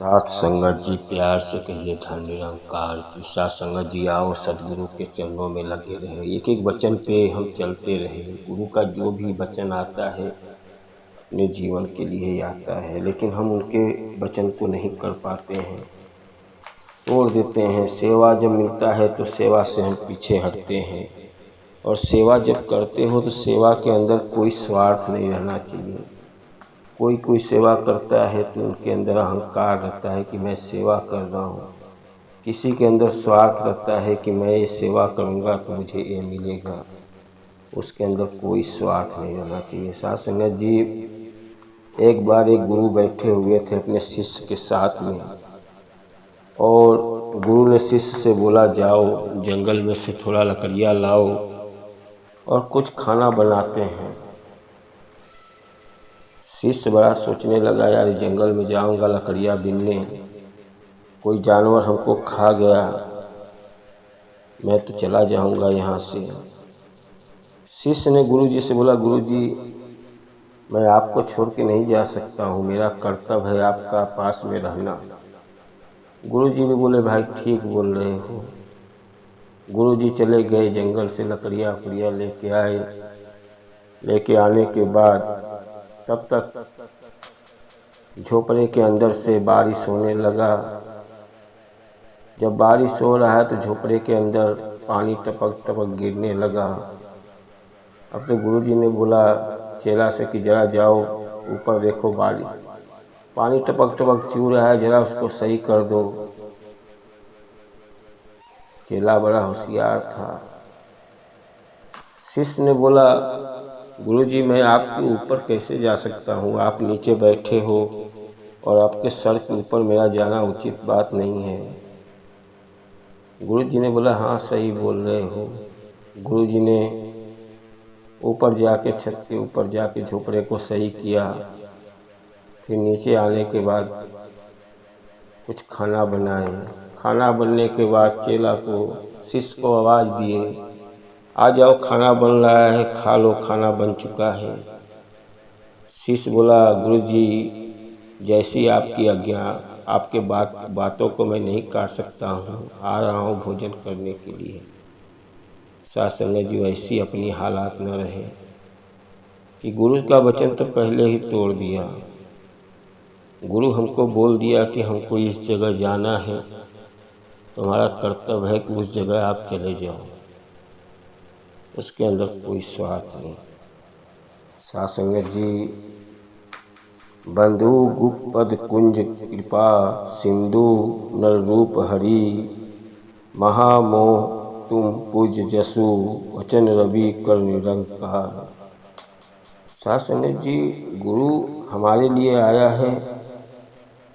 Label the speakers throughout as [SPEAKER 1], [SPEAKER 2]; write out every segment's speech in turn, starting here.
[SPEAKER 1] साथ संगत जी प्यार से कहिए धन निरंकार जी। साथ संगत जी आओ सदगुरु के चरणों में लगे रहे, एक एक वचन पे हम चलते रहे। गुरु का जो भी वचन आता है अपने जीवन के लिए ही आता है, लेकिन हम उनके वचन को नहीं कर पाते हैं, तोड़ देते हैं। सेवा जब मिलता है तो सेवा से हम पीछे हटते हैं, और सेवा जब करते हो तो सेवा के अंदर कोई स्वार्थ नहीं रहना चाहिए। कोई सेवा करता है तो उनके अंदर अहंकार रहता है कि मैं सेवा कर रहा हूँ। किसी के अंदर स्वार्थ रहता है कि मैं ये सेवा करूँगा तो मुझे ये मिलेगा। उसके अंदर कोई स्वार्थ नहीं रहना चाहिए। साथ संगत जी, एक बार एक गुरु बैठे हुए थे अपने शिष्य के साथ में, और गुरु ने शिष्य से बोला जाओ जंगल में से थोड़ा लकड़ियाँ लाओ और कुछ खाना बनाते हैं। शिष्य बड़ा सोचने लगा, यार जंगल में जाऊंगा लकड़ियाँ बीनने, कोई जानवर हमको खा गया, मैं तो चला जाऊंगा यहाँ से। शिष्य ने गुरु जी से बोला, गुरु जी मैं आपको छोड़ के नहीं जा सकता हूँ, मेरा कर्तव्य है आपका पास में रहना। गुरु जी भी बोले, भाई ठीक बोल रहे हो। गुरु जी चले गए, जंगल से लकड़ियाँ उकड़ियाँ लेके आए। लेके आने के बाद तब तक झोपड़े के अंदर से बारिश होने लगा। जब बारिश हो रहा है तो झोपड़े के अंदर पानी टपक टपक गिरने लगा। अब तो गुरुजी ने बोला चेला से कि जरा जाओ ऊपर देखो, पानी टपक टपक चू रहा है, जरा उसको सही कर दो। चेला बड़ा होशियार था। शिष्य ने बोला, गुरुजी मैं आपके ऊपर कैसे जा सकता हूँ, आप नीचे बैठे हो और आपके सर के ऊपर मेरा जाना उचित बात नहीं है। गुरुजी ने बोला, हाँ सही बोल रहे हो। गुरुजी ने ऊपर जाके छत के ऊपर जाके झोपड़े को सही किया। फिर नीचे आने के बाद कुछ खाना बनाए। खाना बनने के बाद चेला को शिष्य को आवाज़ दिए, आ जाओ खाना बन रहा है, खा लो, खाना बन चुका है। शिष्य बोला, गुरुजी जैसी आपकी आज्ञा, आपके बातों को मैं नहीं काट सकता हूँ, आ रहा हूँ भोजन करने के लिए। साथ संगत जी ऐसी अपनी हालात न रहे कि गुरु का वचन तो पहले ही तोड़ दिया। गुरु हमको बोल दिया कि हमको इस जगह जाना है, तो हमारा कर्तव्य है कि उस जगह आप चले जाओ। उसके अंदर कोई स्वार्थ नहीं। साथ संगत जी, बंधु गुप्त पद कुंज कृपा सिंधु नर रूप हरि, महामोह तुम पूज्य जसु वचन रवि कर निरंकार। साथ संगत जी, गुरु हमारे लिए आया है,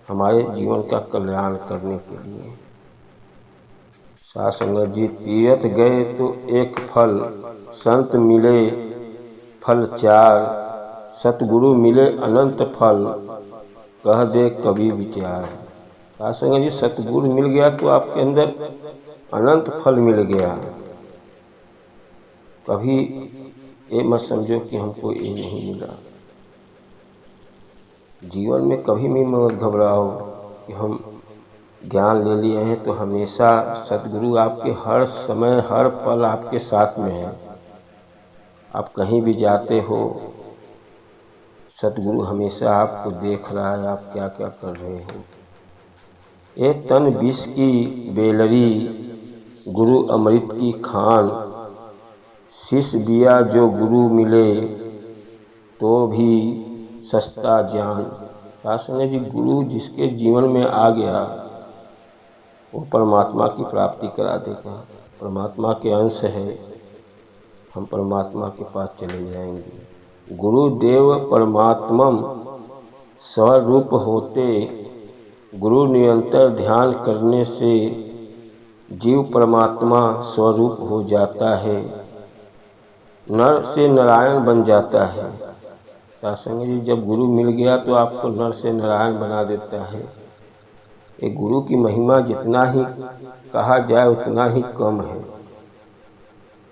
[SPEAKER 1] हमारे जीवन का कल्याण करने के लिए। साथ संगत जी, तीर्थ गए तो एक फल, संत मिले फल चार, सतगुरु मिले अनंत फल, कह दे कभी विचार। साथ संगत जी, सतगुरु मिल गया तो आपके अंदर अनंत फल मिल गया। कभी ये मत समझो कि हमको ये नहीं मिला। जीवन में कभी भी मत घबराओ कि हम ज्ञान ले लिए हैं तो हमेशा सतगुरु आपके हर समय हर पल आपके साथ में है। आप कहीं भी जाते हो, सतगुरु हमेशा आपको देख रहा है, आप क्या क्या कर रहे हो। ये तन विष की बेलरी, गुरु अमृत की खान, शिष्य दिया जो गुरु मिले, तो भी सस्ता जान। शासन जी, गुरु जिसके जीवन में आ गया वो परमात्मा की प्राप्ति करा देगा। परमात्मा के अंश है, हम परमात्मा के पास चले जाएंगे। गुरुदेव परमात्मम स्वरूप होते, गुरु निरंतर ध्यान करने से जीव परमात्मा स्वरूप हो जाता है, नर से नारायण बन जाता है। शासन जी, जब गुरु मिल गया तो आपको नर से नारायण बना देता है। ये गुरु की महिमा जितना ही कहा जाए उतना ही कम है।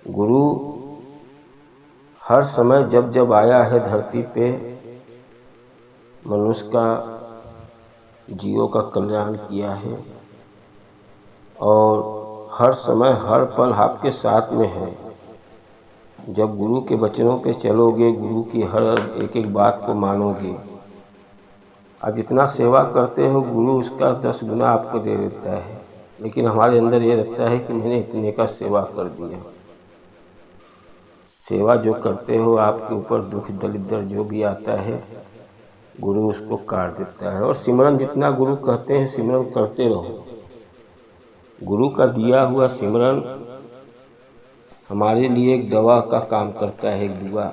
[SPEAKER 1] गुरु हर समय जब जब आया है धरती पे, मनुष्य का जीवों का कल्याण किया है और हर समय हर पल आपके साथ में है। जब गुरु के वचनों पे चलोगे, गुरु की हर एक एक बात को मानोगे, आप जितना सेवा करते हो गुरु उसका 10 गुना आपको दे देता है। लेकिन हमारे अंदर ये रहता है कि मैंने इतने का सेवा कर दिया। सेवा जो करते हो आपके ऊपर दुख दरिद्र जो भी आता है गुरु उसको काट देता है। और सिमरन जितना गुरु कहते हैं सिमरन करते रहो। गुरु का दिया हुआ सिमरन हमारे लिए एक दवा का काम करता है, एक दुआ।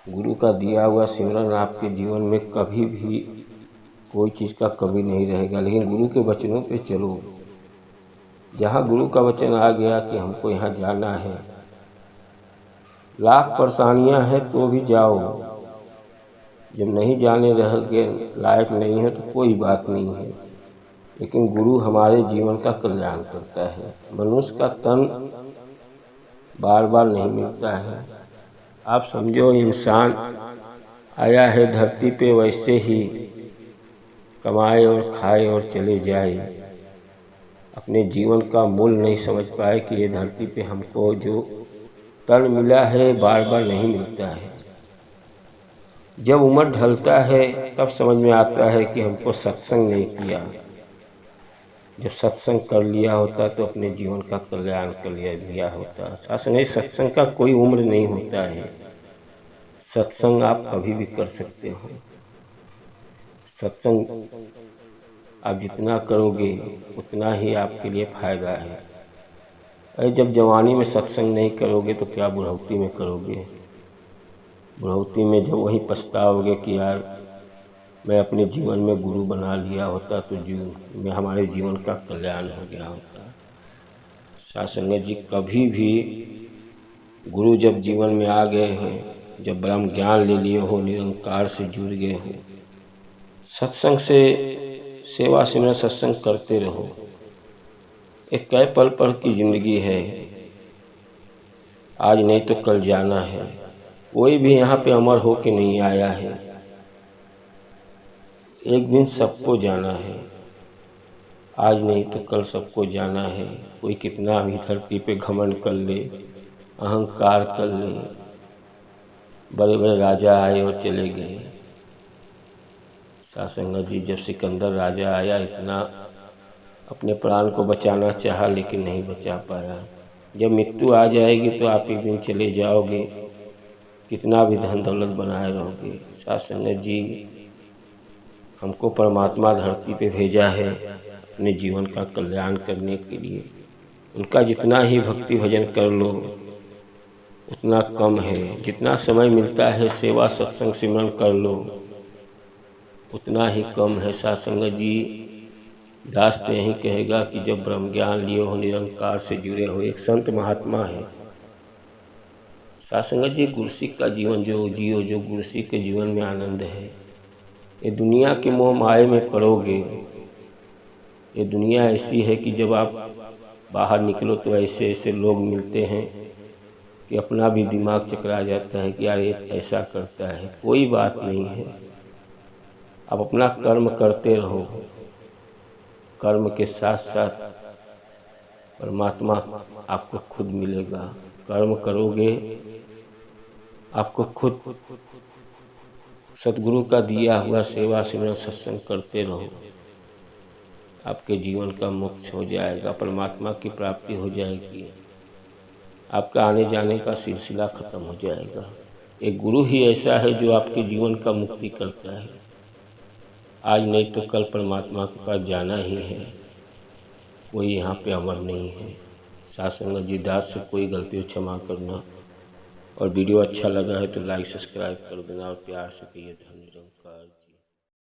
[SPEAKER 1] गुरु का दिया हुआ सिमरन आपके जीवन में कभी भी कोई चीज़ का कमी नहीं रहेगा। लेकिन गुरु के वचनों पे चलो। जहाँ गुरु का वचन आ गया कि हमको यहाँ जाना है, लाख परेशानियाँ हैं तो भी जाओ। जब नहीं जाने रहोगे, लायक नहीं है तो कोई बात नहीं है। लेकिन गुरु हमारे जीवन का कल्याण करता है। मनुष्य का तन बार बार नहीं मिलता है। आप समझो इंसान आया है धरती पे, वैसे ही कमाए और खाए और चले जाए। अपने जीवन का मूल नहीं समझ पाए कि ये धरती पे हमको जो तन मिला है बार बार नहीं मिलता है। जब उम्र ढलता है तब समझ में आता है कि हमको सत्संग नहीं किया। जब सत्संग कर लिया होता तो अपने जीवन का कल्याण कर लिया होता। शास्त्र नहीं, सत्संग का कोई उम्र नहीं होता है। सत्संग आप कभी भी कर सकते हो। सत्संग आप जितना करोगे उतना ही आपके लिए फायदा है। अरे जब जवानी में सत्संग नहीं करोगे तो क्या बुढ़ौती में करोगे? बुढ़ौती में जब वही पछताओगे कि यार मैं अपने जीवन में गुरु बना लिया होता तो में हमारे जीवन का कल्याण हो गया होता। सासंगत जी, कभी भी गुरु जब जीवन में आ गए हैं, जब ब्रह्म ज्ञान ले लिए हो, निरंकार से जुड़ गए हो, सत्संग से सेवा सिमरन सत्संग करते रहो। एक कै पल पल की जिंदगी है, आज नहीं तो कल जाना है। कोई भी यहाँ पे अमर हो के नहीं आया है। एक दिन सबको जाना है। आज नहीं तो कल सबको जाना है। कोई कितना भी धरती पे घमंड कर ले, अहंकार कर ले, बड़े बड़े राजा आए और चले गए। सासंगत जी, जब सिकंदर राजा आया, इतना अपने प्राण को बचाना चाहा लेकिन नहीं बचा पाया। जब मृत्यु आ जाएगी तो आप एक दिन चले जाओगे, कितना भी धन दौलत बनाए रहोगे। सासंगत जी, हमको परमात्मा धरती पे भेजा है अपने जीवन का कल्याण करने के लिए। उनका जितना ही भक्ति भजन कर लो उतना कम है। जितना समय मिलता है सेवा सत्संग सिमरन कर लो उतना ही कम है। सासंगत जी, दास तो यही कहेगा कि जब ब्रह्म ज्ञान लिए हो, निरंकार से जुड़े हो, एक संत महात्मा है। सासंगत जी, गुरसिक का जीवन जो जियो, जो गुरसिक के जीवन में आनंद है। ये दुनिया के मोह माया में पड़ोगे। ये दुनिया ऐसी है कि जब आप बाहर निकलो तो ऐसे ऐसे लोग मिलते हैं कि अपना भी दिमाग चकरा जाता है कि यार ये ऐसा करता है। कोई बात नहीं है, आप अपना कर्म करते रहो। कर्म के साथ साथ परमात्मा आपको खुद मिलेगा। कर्म करोगे आपको खुद सतगुरु का दिया हुआ सेवा सिमरन सत्संग करते रहो, आपके जीवन का मोक्ष हो जाएगा, परमात्मा की प्राप्ति हो जाएगी, आपका आने जाने का सिलसिला खत्म हो जाएगा। एक गुरु ही ऐसा है जो आपके जीवन का मुक्ति करता है। आज नहीं तो कल परमात्मा के पास जाना ही है। कोई यहाँ पे अमर नहीं है। सासंगत जी, दास से कोई गलती क्षमा करना। और वीडियो अच्छा लगा है तो लाइक सब्सक्राइब कर देना और प्यार से कहिए धन्य निरंकार।